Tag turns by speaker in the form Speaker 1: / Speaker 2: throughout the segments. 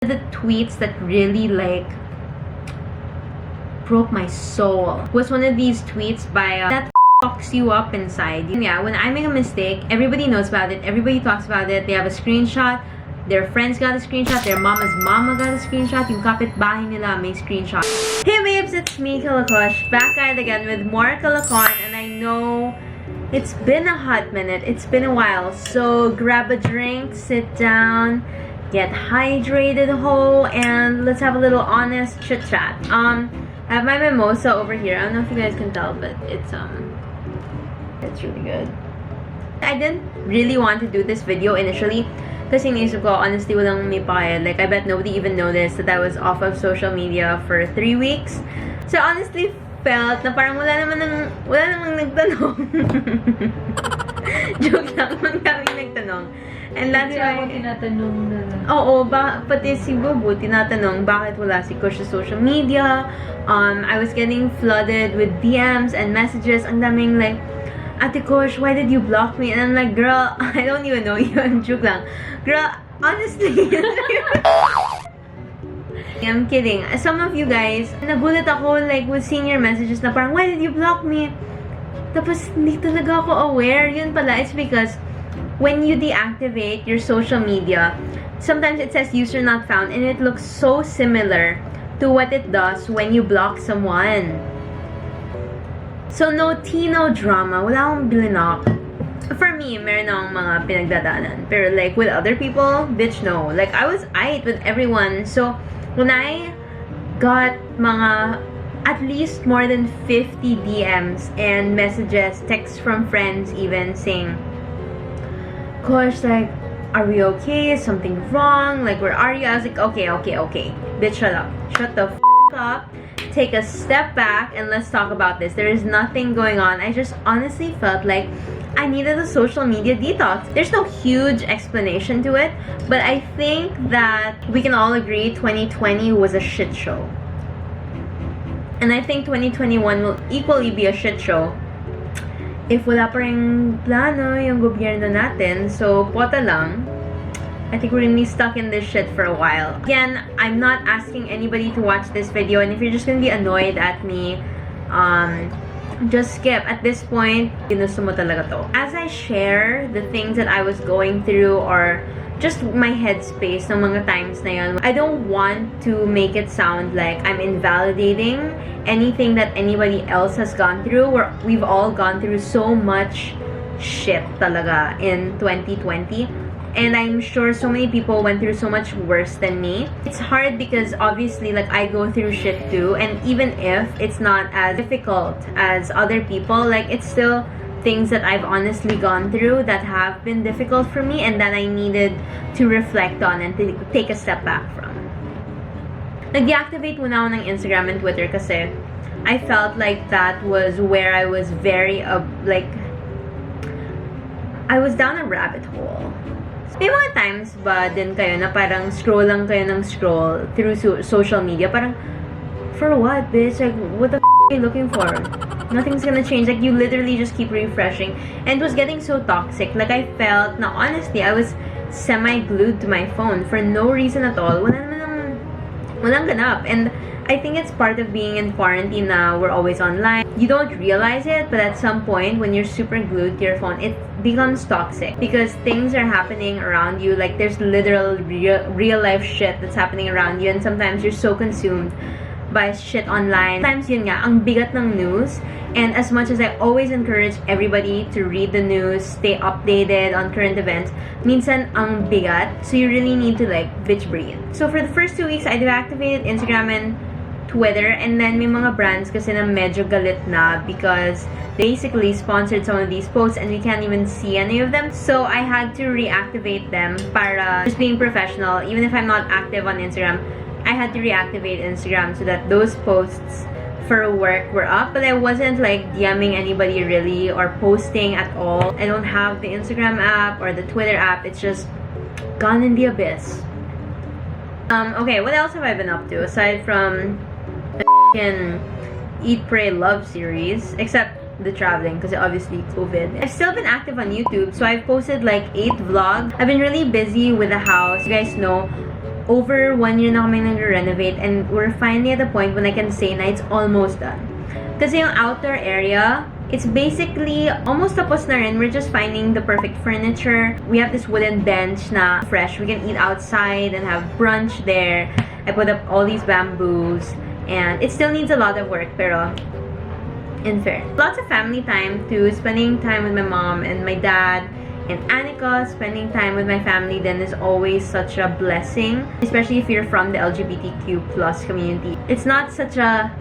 Speaker 1: The tweets that really like broke my soul was one of these tweets by that fucks you up inside. Yeah, when I make a mistake, everybody knows about it, everybody talks about it, they have a screenshot, their friends got a screenshot, their mama's mama got a screenshot, yung kapitbahay nila may screenshot. Hey babes, it's me, Killa Kush, back at it again with more Killacon, and I know it's been a hot minute, it's been a while, so grab a drink, sit down, get hydrated, ho, and let's have a little honest chit chat. I have my mimosa over here. I don't know if you guys can tell, but it's really good. I didn't really want to do this video initially kasi inisip ko, honestly, walang may pakaya. Like, I bet nobody even noticed that I was off of social media for 3 weeks. So, honestly, felt na parang wala namang nagtanong. Joke lang, daming nagtanong. And that's why
Speaker 2: ako tinatanong na.
Speaker 1: Oo, pati si Bubu tinatanong bakit wala si Kush sa social media. I was getting flooded with DMs and messages. Ang daming like, Ate Kush, why did you block me? And I'm like, girl, I don't even know you. I'm joke lang. Girl, honestly. I'm kidding. Some of you guys, nagulat ako like with seeing your messages na parang, why did you block me? Tapos hindi talaga ako aware. Yun pala, it's because when you deactivate your social media, sometimes it says user not found and it looks so similar to what it does when you block someone. So no tea, no drama. Wala akong bilinak. For me, meron akong mga pinagdadaanan. Pero like with other people, bitch no. Like I was aight with everyone. So when I got mga at least more than 50 DMs and messages, texts from friends even saying, Kush, like, are we okay? Is something wrong? Like, where are you? I was like, okay. Bitch, shut up. Shut the f up. Take a step back and let's talk about this. There is nothing going on. I just honestly felt like I needed a social media detox. There's no huge explanation to it, but I think that we can all agree 2020 was a shit show. And I think 2021 will equally be a shit show if wala pa ring plano yung gobyerno natin. So, pota lang. I think we're gonna be stuck in this shit for a while. Again, I'm not asking anybody to watch this video, and if you're just gonna be annoyed at me, just skip. At this point, ginusto mo talaga to. As I share the things that I was going through or just my headspace ng mga times na yun, I don't want to make it sound like I'm invalidating anything that anybody else has gone through. We've all gone through so much shit talaga in 2020. And I'm sure so many people went through so much worse than me. It's hard because obviously like I go through shit too, and even if it's not as difficult as other people, like it's still things that I've honestly gone through that have been difficult for me and that I needed to reflect on and to take a step back from. Nag-deactivate muna ako ng Instagram and Twitter kasi I felt like that was where I was very like I was down a rabbit hole. May mga times ba din kayo na parang scroll lang kayo ng scroll through social media? Parang, for what, bitch? Like, what the f*** are you looking for? Nothing's gonna change. Like, you literally just keep refreshing. And it was getting so toxic. Like, I felt na honestly, I was semi-glued to my phone for no reason at all. Walang ganap. And I think it's part of being in quarantine now. We're always online. You don't realize it, but at some point, when you're super glued to your phone, it becomes toxic because things are happening around you. Like there's literal real life shit that's happening around you, and sometimes you're so consumed by shit online. Sometimes yun nga, ang bigat ng news. And as much as I always encourage everybody to read the news, stay updated on current events, minsan ang bigat. So you really need to like bitch breathe. So for the first 2 weeks, I deactivated Instagram and Twitter, and then may mga brands kasi na medyo galit na because they basically sponsored some of these posts and we can't even see any of them. So I had to reactivate them para just being professional. Even if I'm not active on Instagram, I had to reactivate Instagram so that those posts for work were up, but I wasn't like DMing anybody really or posting at all. I don't have the Instagram app or the Twitter app. It's just gone in the abyss. Okay, what else have I been up to aside from the Eat, Pray, Love series, except the traveling because obviously COVID. I've still been active on YouTube, so I've posted like 8 vlogs. I've been really busy with the house. You guys know over 1 year na kami nag-renovate, and we're finally at the point when I can say na it's almost done. Kasi yung outer area, it's basically almost tapos na rin. We're just finding the perfect furniture. We have this wooden bench na fresh. We can eat outside and have brunch there. I put up all these bamboos, and it still needs a lot of work, pero in fair. Lots of family time too, spending time with my mom and my dad. And Annika, spending time with my family then is always such a blessing, especially if you're from the LGBTQ+ community. It's not such a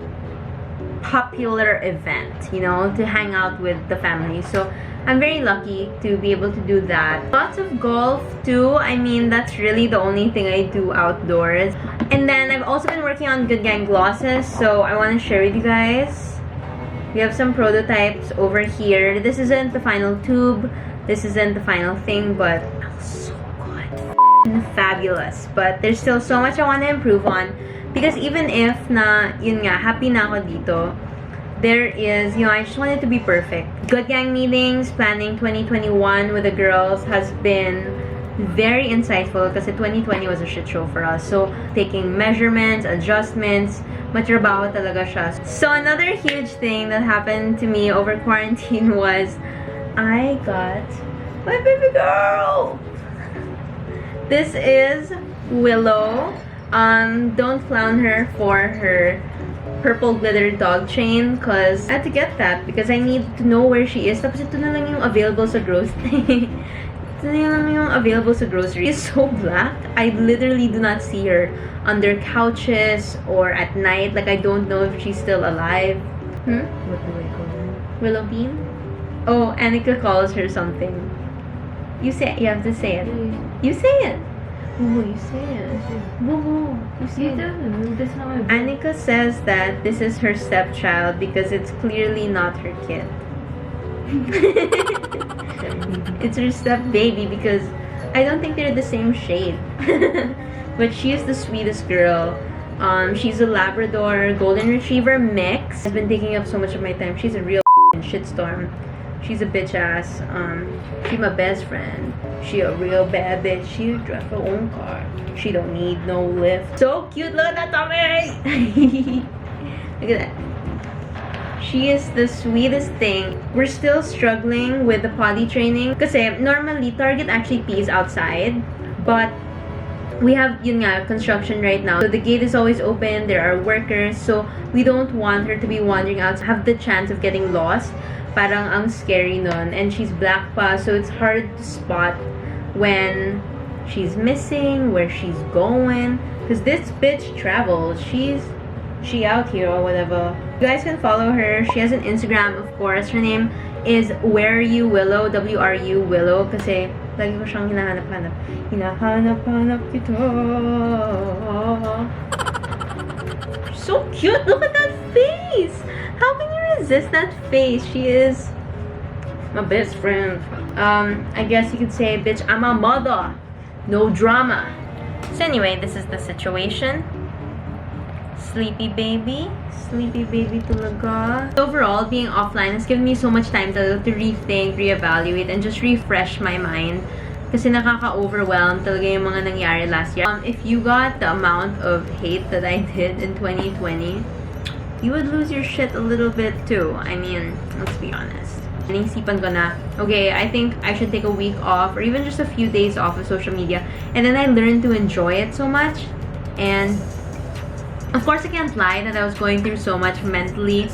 Speaker 1: popular event, you know, to hang out with the family. So I'm very lucky to be able to do that. Lots of golf too. I mean, that's really the only thing I do outdoors. And then I've also been working on Good Gang glosses, so I want to share with you guys. We have some prototypes over here. This isn't the final tube. This isn't the final thing, but it looks so good. Fabulous. But there's still so much I want to improve on. Because even if na, yun nga, happy na ako dito, there is, you know, I just want it to be perfect. Good Gang meetings, planning 2021 with the girls has been very insightful kasi 2020 was a shit show for us. So, taking measurements, adjustments, matrabaho talaga siya. So, another huge thing that happened to me over quarantine was I got my baby girl! This is Willow. Don't clown her for her purple glitter dog chain because I had to get that because I need to know where she is. Tapos ito na lang yung available sa grocery. Ito na lang yung available sa grocery. She's so black. I literally do not see her under couches or at night. Like, I don't know if she's still alive.
Speaker 2: What do I call her?
Speaker 1: Willow Bean? Oh, Annika calls her something. You say it. You have to say it. You say it.
Speaker 2: Oh, you say it.
Speaker 1: Woo, you say
Speaker 2: You
Speaker 1: it.
Speaker 2: tell them. That's not my
Speaker 1: Annika says that this is her stepchild because it's clearly not her kid. It's her step baby because I don't think they're the same shade. But she is the sweetest girl. She's a Labrador Golden Retriever mix. Has been taking up so much of my time. She's a real shitstorm. She's a bitch ass. She's my best friend. She a real bad bitch. She drives her own car. She don't need no lift. So cute. Look at that tummy. Look at that. She is the sweetest thing. We're still struggling with the potty training. Kasi normally Target actually pees outside, but we have yun nga, construction right now. So the gate is always open. There are workers. So we don't want her to be wandering out. Have the chance of getting lost. Parang ang scary nun. And she's black pa, so it's hard to spot when she's missing, where she's going. Because this bitch travels. She out here or whatever. You guys can follow her. She has an Instagram, of course. Her name is Where You Willow, W-R-U Willow. Kasi lagi ko siyang hinahanap-hanap. Hinahanap-hanap kita. So cute! Look at that face! How can you resist that face? She is my best friend. I guess you could say, bitch, I'm a mother. No drama. So anyway, this is the situation. Sleepy baby talaga. Overall, being offline has given me so much time to rethink, reevaluate, and just refresh my mind. Kasi nakaka-overwhelm talaga yung mga nangyari last year. If you got the amount of hate that I did in 2020, you would lose your shit a little bit too. I mean, let's be honest. Naisipan ko na, okay, I think I should take a week off or even just a few days off of social media. And then I learned to enjoy it so much. And of course, I can't lie that I was going through so much mentally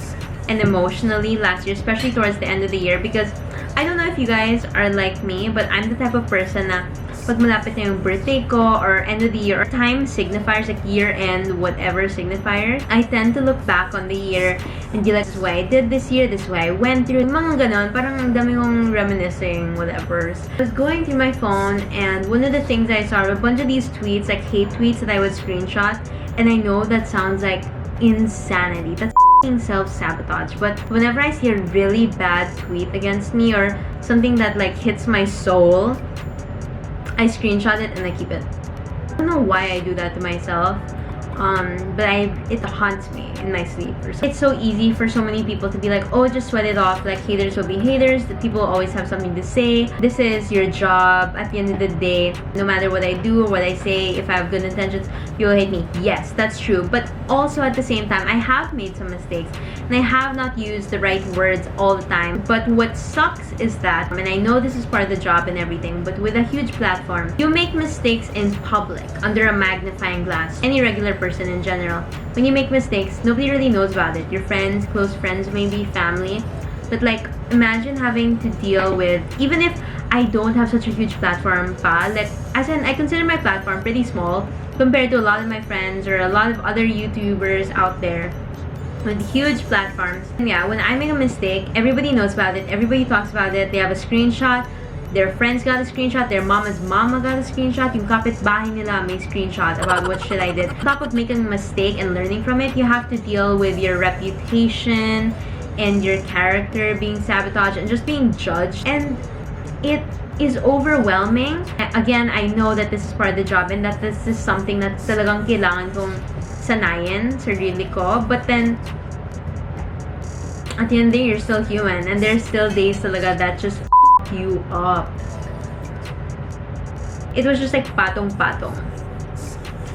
Speaker 1: and emotionally last year, especially towards the end of the year, because I don't know if you guys are like me, but I'm the type of person na pag malapit na yung birthday ko or end of the year or time signifiers like year end, whatever signifiers, I tend to look back on the year and be like, this is why I did this year, this is why I went through, mga ganon, parang ang dami kong reminiscing, whatever. I was going through my phone and one of the things I saw were a bunch of these tweets, like hate tweets that I would screenshot, and I know that sounds like insanity. That's self-sabotage, but whenever I see a really bad tweet against me or something that like hits my soul, I screenshot it and I keep it. I don't know why I do that to myself, But it haunts me in my sleep. It's so easy for so many people to be like, oh, just sweat it off. Like, haters will be haters. The people always have something to say. This is your job. At the end of the day, no matter what I do or what I say, if I have good intentions, you'll hate me. Yes, that's true. But also at the same time, I have made some mistakes. And I have not used the right words all the time. But what sucks is that, and I know this is part of the job and everything, but with a huge platform, you make mistakes in public, under a magnifying glass. Any regular person in general. When you make mistakes, nobody really knows about it. Your friends, close friends, maybe family. But like, imagine having to deal with, even if I don't have such a huge platform pa, like, as in, I consider my platform pretty small compared to a lot of my friends or a lot of other YouTubers out there with huge platforms. And yeah, when I make a mistake, everybody knows about it. Everybody talks about it. They have a screenshot. Their friends got a screenshot. Their mama's mama got a screenshot. Yung kapitbahay nila may screenshot about what shit I did. On top of making a mistake and learning from it, you have to deal with your reputation and your character being sabotaged and just being judged. And it is overwhelming. Again, I know that this is part of the job and that this is something that talagang kailangan kong sanayin, sarili ko. But then, at the end of the day, you're still human. And there's still days talaga that just you up. It was just like patong-patong.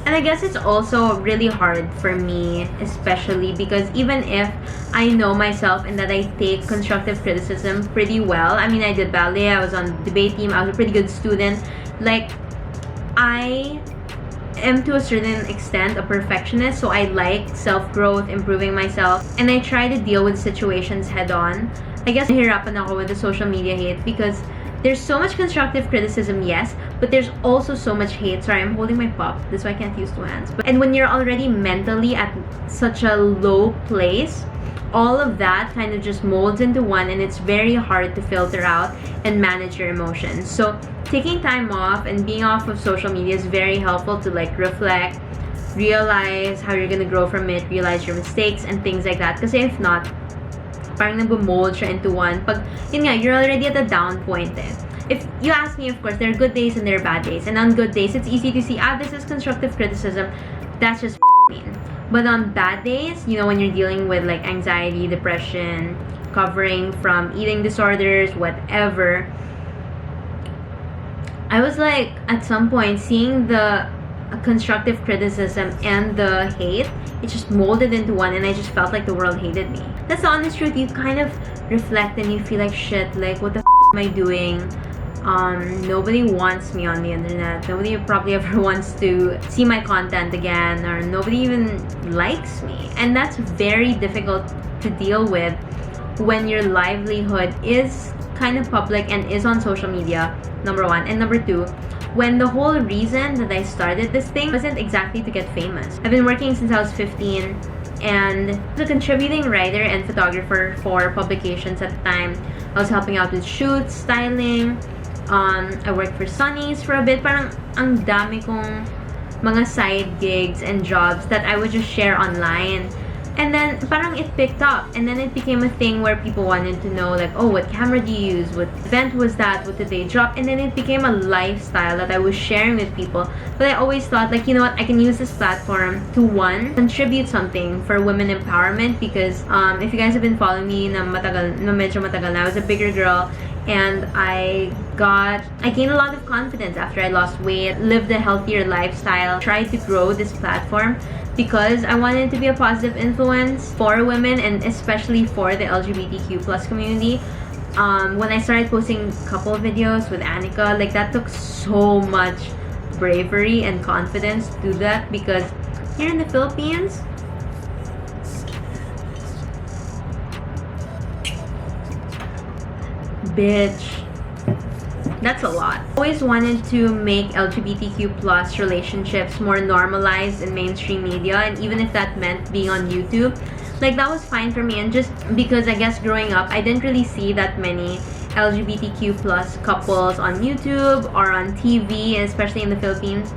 Speaker 1: And I guess it's also really hard for me, especially because even if I know myself and that I take constructive criticism pretty well, I mean, I did ballet, I was on the debate team, I was a pretty good student, like, I am to a certain extent a perfectionist, so I like self-growth, improving myself, and I try to deal with situations head-on. I guess nahirapan ako with the social media hate because there's so much constructive criticism, yes, but there's also so much hate. Sorry, I'm holding my pup. That's why I can't use two hands. And when you're already mentally at such a low place, all of that kind of just molds into one, and it's very hard to filter out and manage your emotions. So taking time off and being off of social media is very helpful to like reflect, realize how you're gonna grow from it, realize your mistakes and things like that. Because if not, parang nag-mold siya into one. Pag, yun nga, you're already at a down point eh. If you ask me, of course, there are good days and there are bad days. And on good days, it's easy to see, this is constructive criticism. That's just mean. But on bad days, you know, when you're dealing with like anxiety, depression, recovering from eating disorders, whatever, I was like, at some point, seeing the constructive criticism and the hate, it just molded into one, and I just felt like the world hated me. That's the honest truth. You kind of reflect and you feel like shit, like what the am I doing? Nobody wants me on the internet. Nobody probably ever wants to see my content again, or nobody even likes me. And that's very difficult to deal with when your livelihood is kind of public and is on social media, number one. And number two, when the whole reason that I started this thing wasn't exactly to get famous. I've been working since I was 15 and as a contributing writer and photographer for publications at the time. I was helping out with shoots, styling. I worked for Sunny's for a bit. Parang ang dami kong mga side gigs and jobs that I would just share online. And then parang it picked up, and then it became a thing where people wanted to know like, oh, what camera do you use? What event was that? What did they drop? And then it became a lifestyle that I was sharing with people. But I always thought like, you know what, I can use this platform to one, contribute something for women empowerment, because if you guys have been following me na medyo matagal na, I was a bigger girl, and I gained a lot of confidence after I lost weight, lived a healthier lifestyle, tried to grow this platform because I wanted to be a positive influence for women and especially for the LGBTQ plus community. When I started posting couple videos with Annika, like that took so much bravery and confidence to do that, because here in the Philippines, bitch, that's a lot. Always wanted to make LGBTQ plus relationships more normalized in mainstream media, and even if that meant being on YouTube, like that was fine for me. And just because I guess growing up, I didn't really see that many LGBTQ plus couples on YouTube or on TV, especially in the Philippines.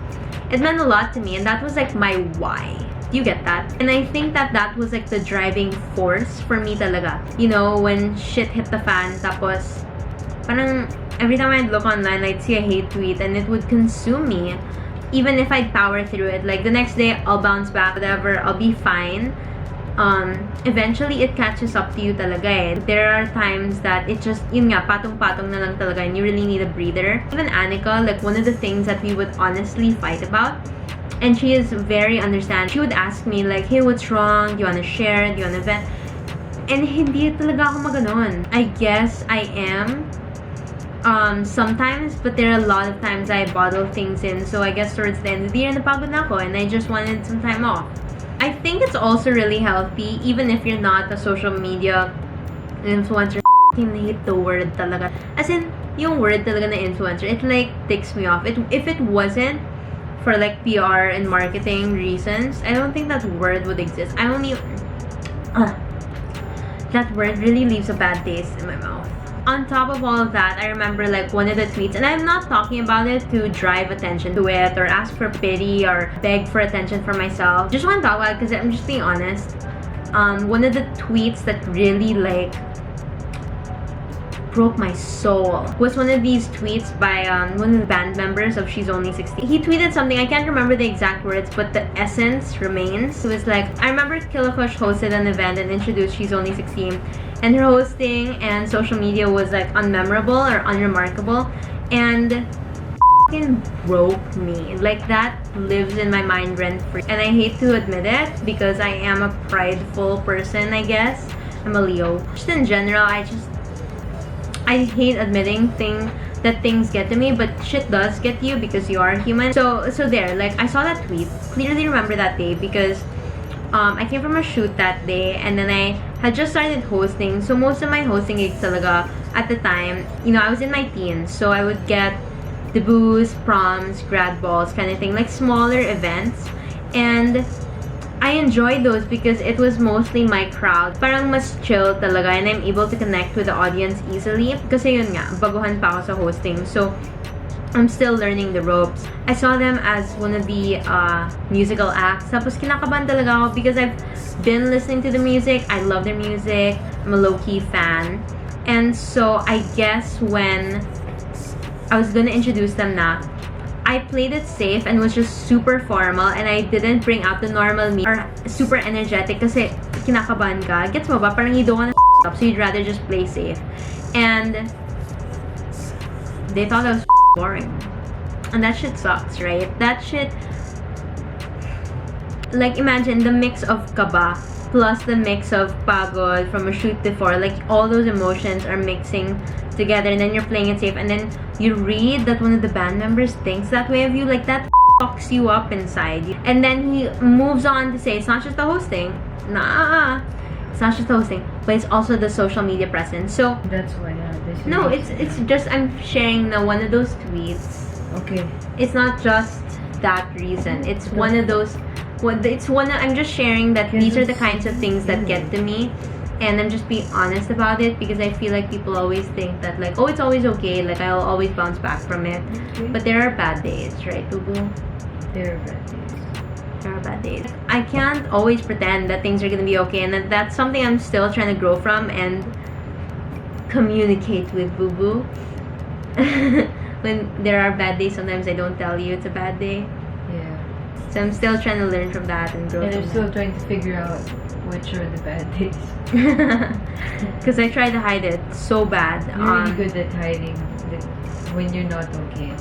Speaker 1: It meant a lot to me, and that was like my why. You get that? And I think that that was like the driving force for me talaga. You know, when shit hit the fan, tapos parang every time I'd look online, I'd see a hate tweet and it would consume me. even if I'd power through it, like the next day I'll bounce back, whatever, I'll be fine. Eventually it catches up to you talaga eh. There are times that it just, yun nga, patong-patong na lang talaga and you really need a breather. Even Annika, like one of the things that we would honestly fight about, and she is very understanding. She would ask me like, hey, what's wrong? Do you wanna share? Do you wanna vent? And hindi talaga ako maganon. I guess I am sometimes, but there are a lot of times I bottle things in. So I guess towards the end of the year, napagod na ako and I just wanted some time off. I think it's also really healthy, even if you're not a social media influencer. I hate the word talaga. As in, yung word talaga na influencer, it like ticks me off. If it wasn't for like PR and marketing reasons, I don't think that word would exist. I don't even... that word really leaves a bad taste in my mouth. On top of all of that, I remember like one of the tweets, and I'm not talking about it to drive attention to it or ask for pity or beg for attention for myself. Just want to talk about it because I'm just being honest. One of the tweets that really like broke my soul was one of these tweets by one of the band members of She's Only 16. He tweeted something, I can't remember the exact words, but the essence remains. It was like, I remember Killa Kush hosted an event and introduced She's Only 16, and her hosting and social media was like unmemorable or unremarkable, and fucking broke me. Like that lives in my mind rent free, and I hate to admit it because I am a prideful person, I guess. I'm a Leo. Just in general, I hate admitting that things get to me, but shit does get to you because you are human. So there, like I saw that tweet, clearly remember that day because I came from a shoot that day and then I had just started hosting. So most of my hosting gigs talaga at the time, you know, I was in my teens, so I would get debuts, proms, grad balls, kind of thing, like smaller events, and I enjoyed those because it was mostly my crowd. Parang mas chill talaga and I'm able to connect with the audience easily. Kasi yun nga, baguhan pa ako sa hosting. So, I'm still learning the ropes. I saw them as one of the musical acts. Tapos kinakabahan talaga ako because I've been listening to the music. I love their music. I'm a low-key fan. And so, I guess when I was gonna introduce them na, I played it safe and was just super formal and I didn't bring out the normal me or super energetic kasi kinakabahan ka. Gets mo ba? Parang you don't wanna up, so you'd rather just play safe. And they thought I was boring. And that shit sucks, right? That shit... Like, imagine the mix of kaba plus the mix of pagod from a shoot before. Like, all those emotions are mixing together and then you're playing it safe and then you read that one of the band members thinks that way of you, like that fucks you up inside. And then he moves on to say it's not just the hosting. Nah, it's not just the hosting, but it's also the social media presence. So
Speaker 2: That's why
Speaker 1: no, it's just I'm sharing one of those tweets.
Speaker 2: okay.
Speaker 1: It's not just that reason. It's one of those. I'm just sharing that these are the kinds of things that get to me. And I'm just being honest about it because I feel like people always think that like, oh, it's always okay, like I'll always bounce back from it.
Speaker 2: Okay.
Speaker 1: But there are bad days, right, Boo Boo?
Speaker 2: There are bad days.
Speaker 1: There are bad days. I can't always pretend that things are gonna be okay, and that's something I'm still trying to grow from and communicate with Boo Boo. When there are bad days, sometimes I don't tell you it's a bad day.
Speaker 2: Yeah.
Speaker 1: So I'm still trying to learn from that and grow
Speaker 2: And
Speaker 1: from
Speaker 2: I'm still trying to figure out which are the bad days.
Speaker 1: because I try to hide it so bad.
Speaker 2: You're really good at hiding when you're not okay.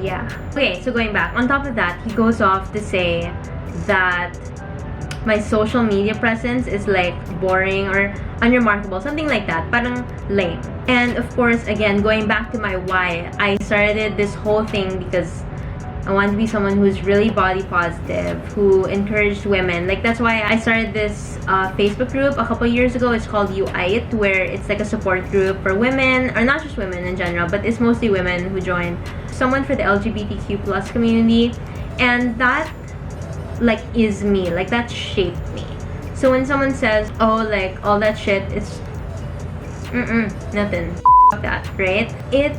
Speaker 1: Yeah. Okay, so going back. On top of that, he goes off to say that my social media presence is like boring or unremarkable. Something like that. Parang lame. And of course, again, going back to my why, I started this whole thing because I want to be someone who's really body positive, who encouraged women. Like, that's why I started this Facebook group a couple years ago. It's called UIT, where it's like a support group for women, or not just women in general, but it's mostly women who join. Someone for the LGBTQ plus community. And that, like, is me. Like, that shaped me. So when someone says, oh, like, all that shit is... nothing. That, right? It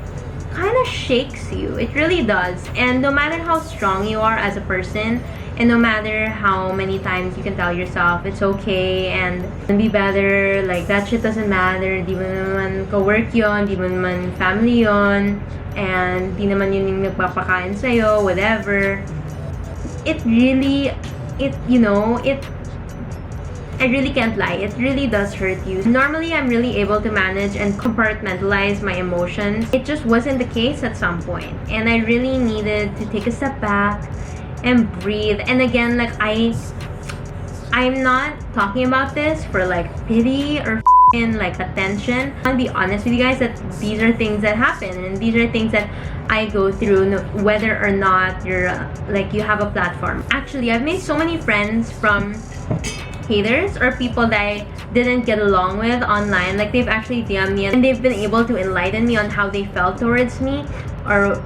Speaker 1: kind of shakes you. It really does. And no matter how strong you are as a person, and no matter how many times you can tell yourself it's okay and be better, like that shit doesn't matter, di mo naman ka-work yun, di mo naman family yun, and di naman yun yung nagpapakain sa'yo, whatever. It really, I really can't lie, it really does hurt you. Normally, I'm really able to manage and compartmentalize my emotions. It just wasn't the case at some point, and I really needed to take a step back and breathe. And again, like I'm not talking about this for like pity or like attention. I'll be honest with you guys that these are things that happen, and these are things that I go through, whether or not you're like you have a platform. Actually, I've made so many friends from haters or people that I didn't get along with online. Like they've actually DM'd me and they've been able to enlighten me on how they felt towards me, or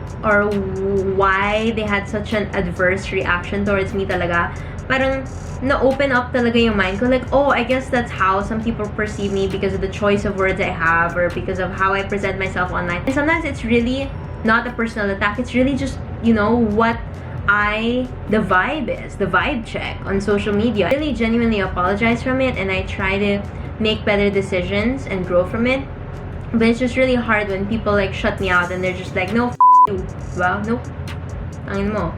Speaker 1: why they had such an adverse reaction towards me talaga. Parang na-open up talaga yung mind ko. Like, oh, I guess that's how some people perceive me because of the choice of words I have or because of how I present myself online. And sometimes it's really not a personal attack. It's really just, what the vibe check on social media. I really genuinely apologize from it, and I try to make better decisions and grow from it. But it's just really hard when people like shut me out and they're just like, no, you. Well, nope. Angin mo.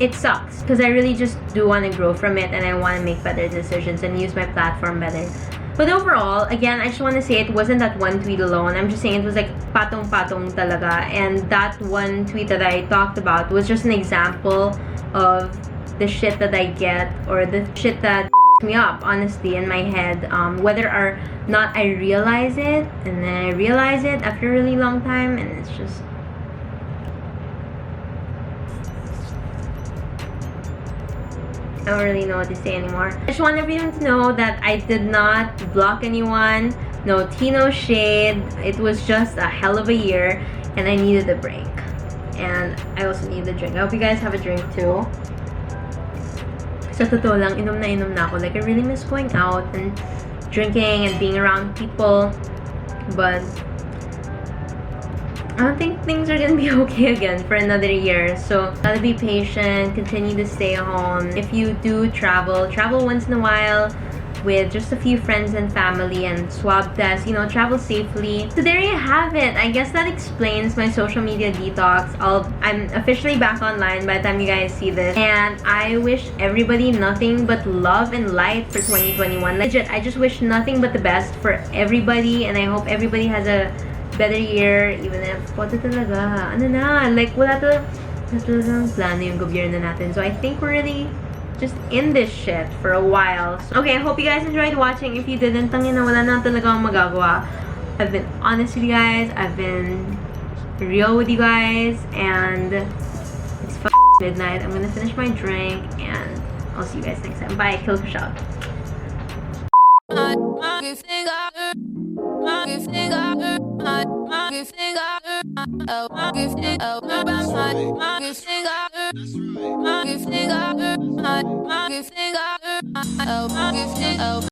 Speaker 1: It sucks because I really just do want to grow from it, and I want to make better decisions and use my platform better. But overall, again, I just want to say it wasn't that one tweet alone. I'm just saying it was like patong-patong talaga. And that one tweet that I talked about was just an example of the shit that I get, or the shit that me up, honestly, in my head. Whether or not I realize it, and then I realize it after a really long time, and it's just... I don't really know what to say anymore. I just want everyone to know that I did not block anyone. No tea, no shade. It was just a hell of a year, and I needed a break. And I also need a drink. I hope you guys have a drink too. Sa totoo lang, inom na ako. Like, I really miss going out and drinking and being around people. But I don't think things are gonna be okay again for another year. So gotta be patient, continue to stay home. If you do travel once in a while with just a few friends and family, and swab test, travel safely. So there you have it. I guess that explains my social media detox. I'm officially back online by the time you guys see this, and I wish everybody nothing but love and light for 2021. Legit, I just wish nothing but the best for everybody, and I hope everybody has a better year, even if talaga, like wala talagang plano yung gobyerno natin. So I think we're really just in this shit for a while. So, okay, I hope you guys enjoyed watching. If you didn't, tangina, wala na talaga akong magagawa. I've been honest with you guys. I've been real with you guys. And it's midnight. I'm gonna finish my drink, and I'll see you guys next time. Bye. KUSH'S out.
Speaker 3: Oh,